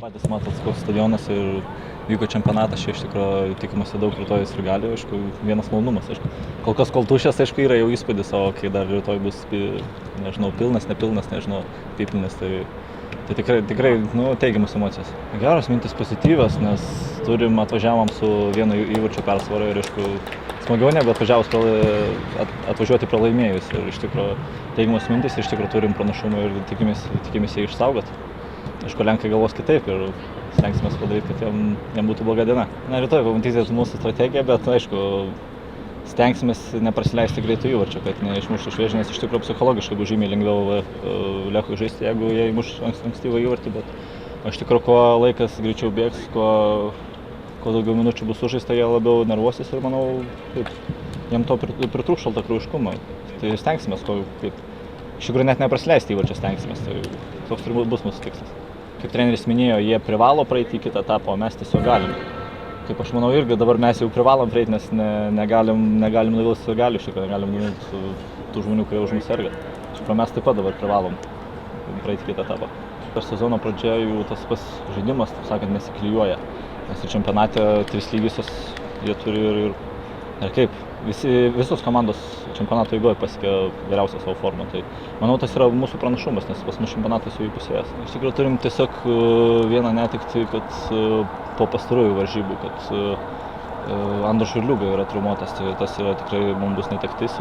Patys matot, koks stadionas ir vyko čempionatas, čia iš tikrųjų tikimasi daug rytoj sirgalių, aišku, vienas malonumas, aišku. Kol kas kol tuščias, aišku, yra jau įspūdis, o kai dar rytoj bus, nežinau, pilnas, nepilnas, nežinau, pipinis, tai tikrai teigiamas emocijos. Geros mintis pozityvios, nes atvažiavom su vienu įvarčiu persvarą ir, aišku, smagiau negu atvažiuoti pralaimėjus ir iš tikrųjų teigiamas mintis, iš tikrųjų turim pranašumą ir tikimės jį išsaugoti. Aišku, lenkai galvos kitaip ir stengsime padaryti, kad jam būtų bloga diena. Rytoj pamatysite mūsų strategiją, bet aišku, stengsime neprasileisti greitų įvarčių, kad neišmuštų šviežiai, nes iš tikrųjų psichologiškai bus žymiai lengviau Lechui žaisti, jeigu jie įmuš ankstyvą įvartį, bet iš tikrųjų, kuo laikas greičiau bėgs, kuo daugiau minučių bus sužaista, jie labiau nervuosis ir manau, jiem to pritrūks šaltakraujiškumo. Tai stengsime, iš tikrųjų net neprasileisti įvarčių stengsime, tai toks turbūt bus mūsų tikslas. Kaip treneris minėjo, jie privalo praeiti į kitą etapą, o mes tiesiog galim. Kaip aš manau irgi, dabar mes jau privalom praeiti, nes negalim nuvilti sirgalių, iš tikrųjų negalim nuvilti tų žmonių, kurie už mus serga. Iš tikrųjų mes taip pat dabar privalom praeiti kitą etapą. Per sezono pradžią jų tas pats žaidimas, taip sakant, nesiklijuoja. Nes ir čempionate 3 lygiosios jie turi ir kaip, visos komandos čempionato eigoje pasiekė geriausią savo formą. Tai manau, tas yra mūsų pranašumas, nes pas mus čempionatas jau įpusėjęs. Iš tikrųjų turim tiesiog vieną netektį, kad po pastarųjų varžybų, kad Andrius Žurliuga yra traumuotas, tai tas yra tikrai mums bus netektis.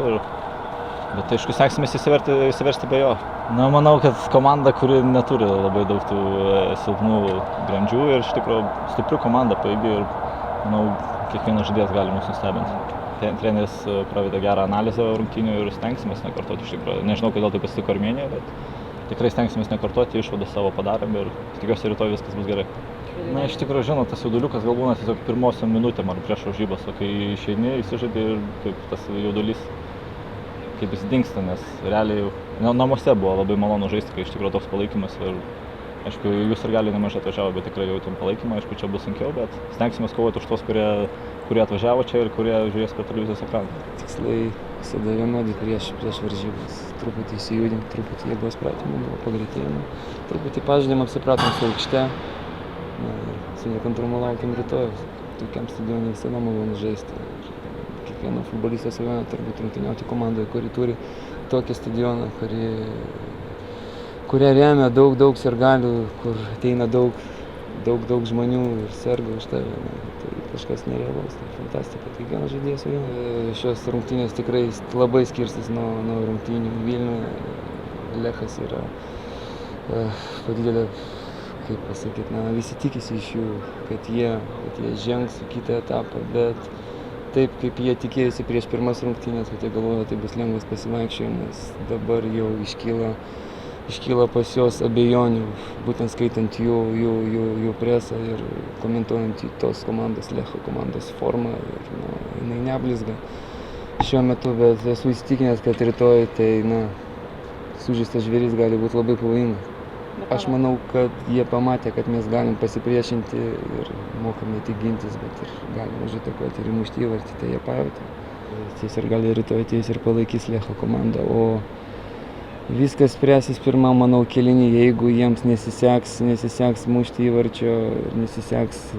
Bet aišku, stengsime įsiversti be jo. Manau, kad komanda, kuri neturi labai daug tų silpnų grandžių ir iš tikrųjų stiprių komanda paigi ir manau, kiekvienas žaidėjas gali mus nustebinti. Treneris pravedė gerą analizę rungtynių ir stengsimės nekartoti iš tikrųjų. Nežinau, kodėl taip pasitiko Armėnija, bet tikrai stengsimės nekartoti, išvadas savo padarėm ir tikiuosi rytoj viskas bus gerai. Iš tikrųjų, žinot, tas jauduliukas gal būna tiesiog pirmosiom minutėm ar prieš varžybas, o kai išeini, įsižaidi ir kaip tas jaudulys, kaip jis dingsta, nes realiai namuose buvo labai malonu žaisti, kai iš tikrųjų toks palaikymas ir aišku, jūs ir gali nemažai atvažiavo, bet tikrai jautėm palaikymą, aišku, čia bus sunkiau, bet stengsimės kovoti už tos, kurie atvažiavo čia ir kurie žiūrės per televizijos ekraną. Tikslai visada vienodi prieš varžybas. Truputį įsijudėm, truputį jėgos pratimų buvo, pagreitėjimų, truputį pažaidėm, apsipratom su aikšte. Su nekantrumu laukiam rytojus. Tokiam stadionui visada malonu žaisti. Kiekvieno futbolisto svajonė turbūt rungtyniauti komandoje, kuri turi tokį stadioną, kurie remia daug sirgalių, kur ateina daug žmonių ir serga už tave. Tai kažkas nerealaus, tai fantastika. Kiekvienas žaidėjas svajonė. Šios rungtynės tikrai labai skirsis nuo rungtynių Vilniuje. Lechas yra didelė, kaip pasakyti, visi tikisi iš jų, kad jie žengs į kitą etapą, bet taip kaip jie tikėjosi prieš pirmas rungtynės, kad jie galvoja, tai bus lengvas pasivaikščiojimas, dabar jau iškyla pas juos abejonių, būtent skaitant jų presą ir komentuojant tos komandos, Lecho komandos formą, ir jinai neblizga šiuo metu, bet esu įsitikinęs, kad rytoj tai sužeistas žvėris gali būti labai pavojingas. Aš manau, kad jie pamatė, kad mes galim pasipriešinti ir mokame tik gintis, bet ir galim užatakuoti ir įmušti įvartį, tai jie pajautė. Ties ir gali rytoj ateis ir palaikys Lecho komandą, o viskas spręsis pirmą, manau, kėlinį, jeigu jiems nesiseks mušti įvarčio ir nesiseks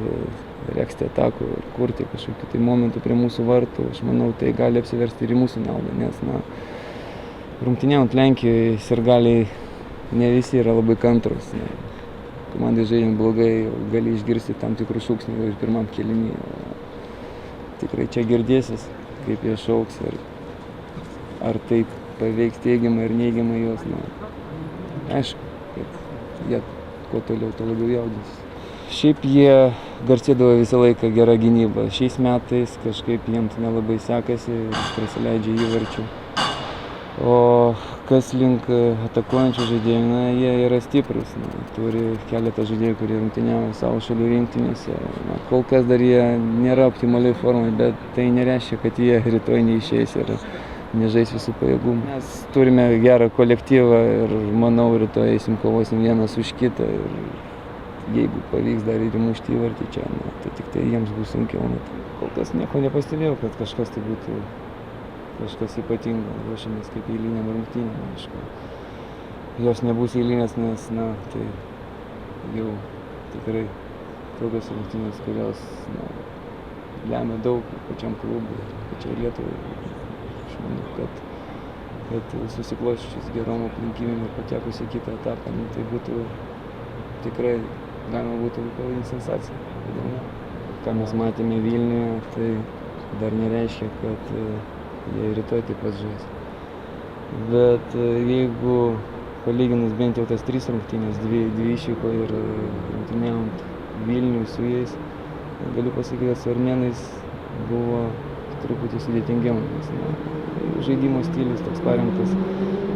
regzti atakų ir kurti kažkokių tai momentų prie mūsų vartų, aš manau, tai gali apsiversti ir į mūsų naudą, nes rungtyniaujant Lenkijoje sirgaliai ne visi yra labai kantrūs. Komandai žaidžiant blogai, gali išgirsti tam tikrų šūksnių ir pirmam kėlinį. Tikrai čia girdėsis, kaip jie šauks ir ar tai paveiks teigiamai ir neigiamai juos. Aišku, kad jie kuo toliau, tuo labiau jaudinsis. Šiaip jie garsėdavo visą laiką gerą gynybą. Šiais metais kažkaip jiems nelabai sekasi ir prasileidžia įvarčių. O kas link atakuojančių žaidėjų, jie yra stiprus. Turi keletą žaidėjų, kurie rungtyniauja savo šalių rinktinėse. Kol kas dar jie nėra optimaliai formai, bet tai nereiškia, kad jie rytoj neišeis ir nežais visų pajėgumų. Mes turime gerą kolektyvą ir manau, rytoj kovosim vienas už kitą. Ir jeigu pavyks dar ir įmušti įvartį čia, tai tik tai jiems bus sunkiau. Kol kas nieko nepastebėjau, kad kažkas tai būtų kažkas ypatingo, ruošiamės kaip eiliniam rungtynėm, aišku. Jos nebus eilinės, nes tai jau tikrai tokios rungtynės, kurios lemia daug pačiam klubui, pačiai Lietuvai. Aš manau, kad susiklosčius gerom aplinkybėm ir patekus į kitą etapą, tai būtų tikrai galima būtų pavadinti sensacija. Įdomu. Ką mes matėme Vilniuje, tai dar nereiškia, kad jie rytoj taip pat žais. Bet jeigu palyginus bent jau tas 3 rungtynės, 2 išvyko ir rungtyniaujant Vilniui su jais, galiu pasakyti, kad su armėnais buvo truputį sudėtingiau, nes žaidimo stilius toks paremtas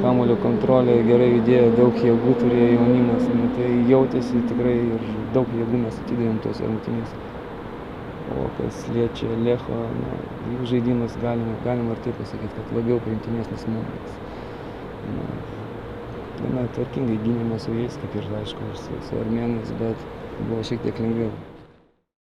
kamuolio kontrolė, gerai judėjo, daug jėgų turėjo jaunimas, tai jautėsi tikrai ir daug jėgų mes atidavėm tose rungtynėse. O kas liečia Lecho, jų žaidimas galima ir taip pasakyti, kad labiau priimtinesnis mums. Gana tvarkingai gynėme su jais, kaip ir aišku, su armėnais, bet buvo šiek tiek lengviau.